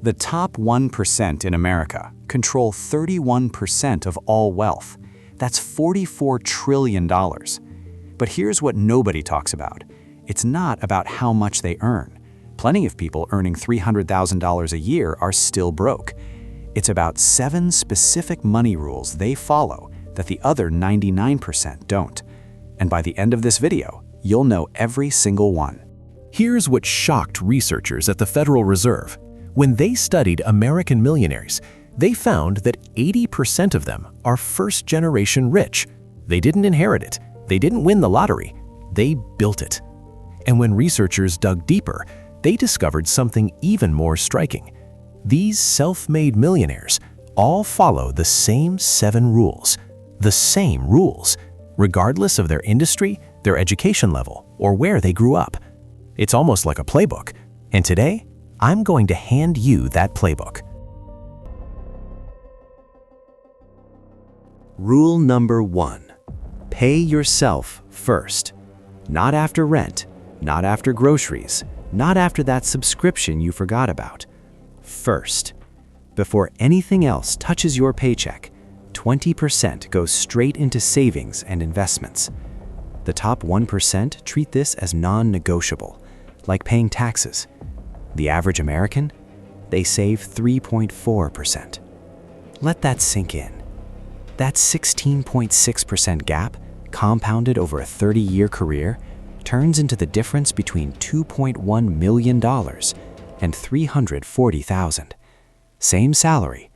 The top 1% in America control 31% of all wealth. That's $44 trillion. But here's what nobody talks about. It's not about how much they earn. Plenty of people earning $300,000 a year are still broke. It's about 7 specific money rules they follow that the other 99% don't. And by the end of this video, you'll know every single one. Here's what shocked researchers at the Federal Reserve. When they studied American millionaires, they found that 80% of them are first-generation rich. They didn't inherit it. They didn't win the lottery. They built it. And when researchers dug deeper, they discovered something even more striking. These self-made millionaires all follow the same 7 rules. The same rules, regardless of their industry, their education level, or where they grew up. It's almost like a playbook. And today, I'm going to hand you that playbook. Rule number 1. Pay yourself first. Not after rent, not after groceries, not after that subscription you forgot about. First. Before anything else touches your paycheck, 20% goes straight into savings and investments. The top 1% treat this as non-negotiable, like paying taxes. The average American, they save 3.4%. Let that sink in. That 16.6% gap, compounded over a 30-year career, turns into the difference between $2.1 million and $340,000. Same salary,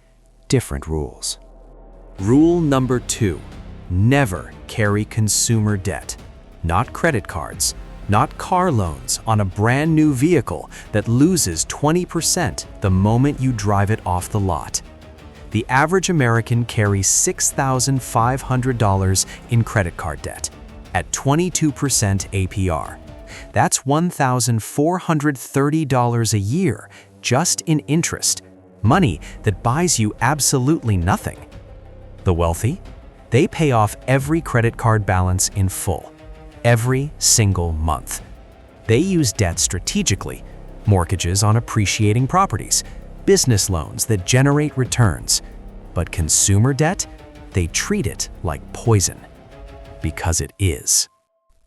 different rules. Rule number 2. Never carry consumer debt. Not credit cards, not car loans on a brand new vehicle that loses 20% the moment you drive it off the lot. The average American carries $6,500 in credit card debt at 22% APR. That's $1,430 a year just in interest, money that buys you absolutely nothing. The wealthy, they pay off every credit card balance in full, every single month. They use debt strategically, mortgages on appreciating properties, business loans that generate returns. But consumer debt, they treat it like poison. Because it is.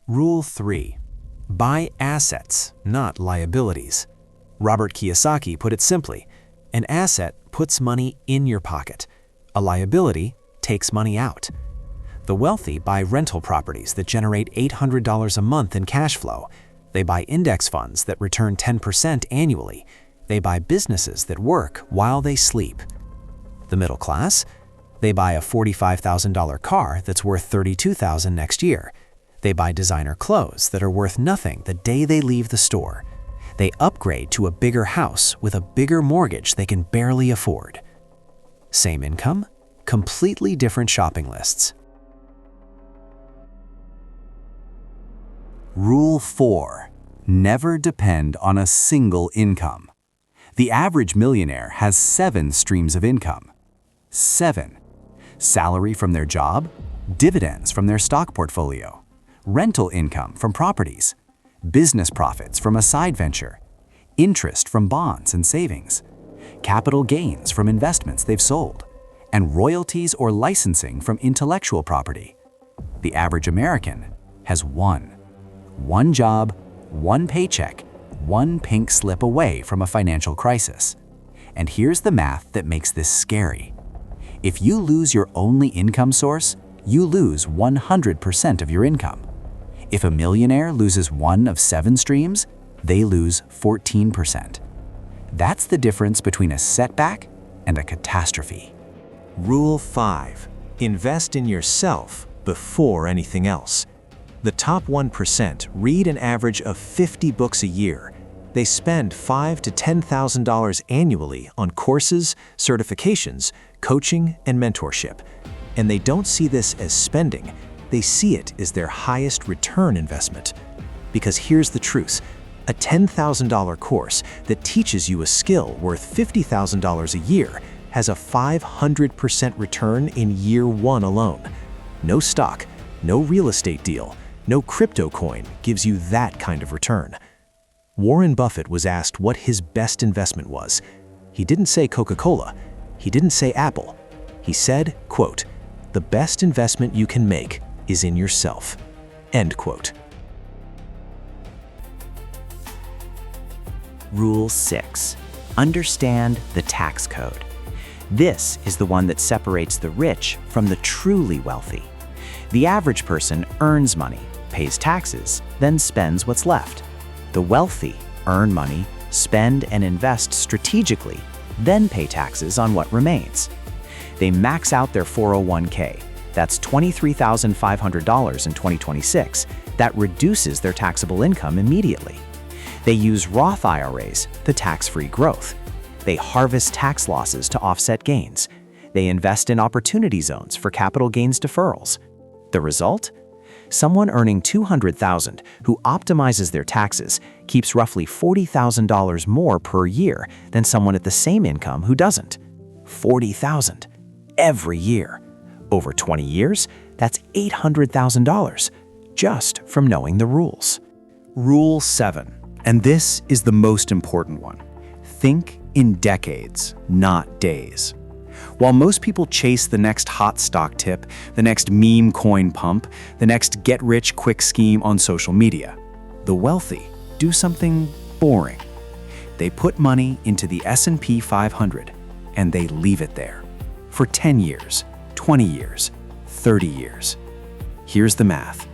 Rule 3. Buy assets, not liabilities. Robert Kiyosaki put it simply, an asset puts money in your pocket. A liability takes money out. The wealthy buy rental properties that generate $800 a month in cash flow. They buy index funds that return 10% annually. They buy businesses that work while they sleep. The middle class, they buy a $45,000 car that's worth $32,000 next year. They buy designer clothes that are worth nothing the day they leave the store. They upgrade to a bigger house with a bigger mortgage they can barely afford. Same income, completely different shopping lists. Rule 4. Never depend on a single income. The average millionaire has 7 streams of income. 7. Salary from their job, dividends from their stock portfolio, rental income from properties, business profits from a side venture, interest from bonds and savings, capital gains from investments they've sold, and royalties or licensing from intellectual property. The average American has 1. One job, 1 paycheck, 1 pink slip away from a financial crisis. And here's the math that makes this scary. If you lose your only income source, you lose 100% of your income. If a millionaire loses 1 of 7 streams, they lose 14%. That's the difference between a setback and a catastrophe. Rule 5. Invest in yourself before anything else. The top 1% read an average of 50 books a year. They spend $5,000 to $10,000 annually on courses, certifications, coaching, and mentorship. And they don't see this as spending. They see it as their highest return investment. Because here's the truth. A $10,000 course that teaches you a skill worth $50,000 a year has a 500% return in year 1 alone. No stock, no real estate deal, no crypto coin gives you that kind of return. Warren Buffett was asked what his best investment was. He didn't say Coca-Cola. He didn't say Apple. He said, quote, "The best investment you can make is in yourself." End quote. Rule 6. Understand the tax code. This is the one that separates the rich from the truly wealthy. The average person earns money, pays taxes, then spends what's left. The wealthy earn money, spend and invest strategically, then pay taxes on what remains. They max out their 401k. That's $23,500 in 2026. That reduces their taxable income immediately. They use Roth IRAs, the tax-free growth. They harvest tax losses to offset gains. They invest in opportunity zones for capital gains deferrals. The result? Someone earning $200,000 who optimizes their taxes keeps roughly $40,000 more per year than someone at the same income who doesn't. $40,000 every year. Over 20 years, that's $800,000 just from knowing the rules. Rule 7, and this is the most important one. Think in decades, not days. While most people chase the next hot stock tip, the next meme coin pump, the next get-rich-quick scheme on social media, the wealthy do something boring. They put money into the S&P 500 and they leave it there for 10 years, 20 years, 30 years. Here's the math.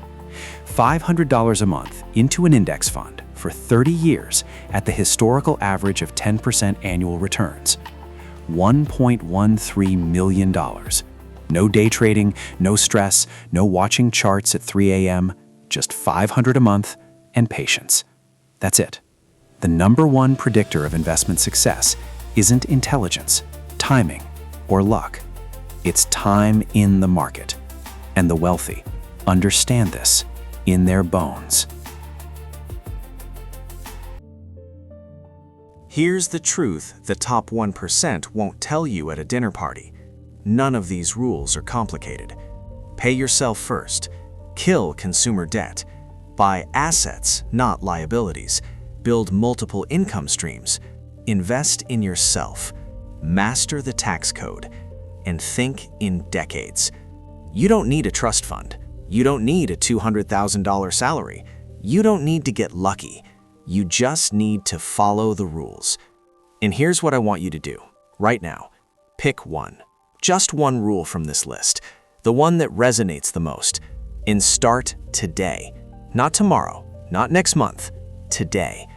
$500 a month into an index fund for 30 years at the historical average of 10% annual returns. $1.13 million. No day trading, no stress, no watching charts at 3 a.m., just $500 a month and patience. That's it. The #1 predictor of investment success isn't intelligence, timing, or luck. It's time in the market. And the wealthy understand this in their bones. Here's the truth the top 1% won't tell you at a dinner party. None of these rules are complicated. Pay yourself first. Kill consumer debt. Buy assets, not liabilities. Build multiple income streams. Invest in yourself. Master the tax code. And think in decades. You don't need a trust fund. You don't need a $200,000 salary. You don't need to get lucky. You just need to follow the rules. And here's what I want you to do right now. Pick one. Just one rule from this list. The one that resonates the most. And start today. Not tomorrow, not next month. Today.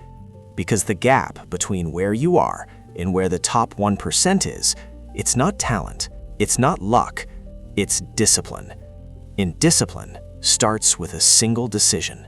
Because the gap between where you are and where the top 1% is, it's not talent, it's not luck, it's discipline. And discipline starts with a single decision.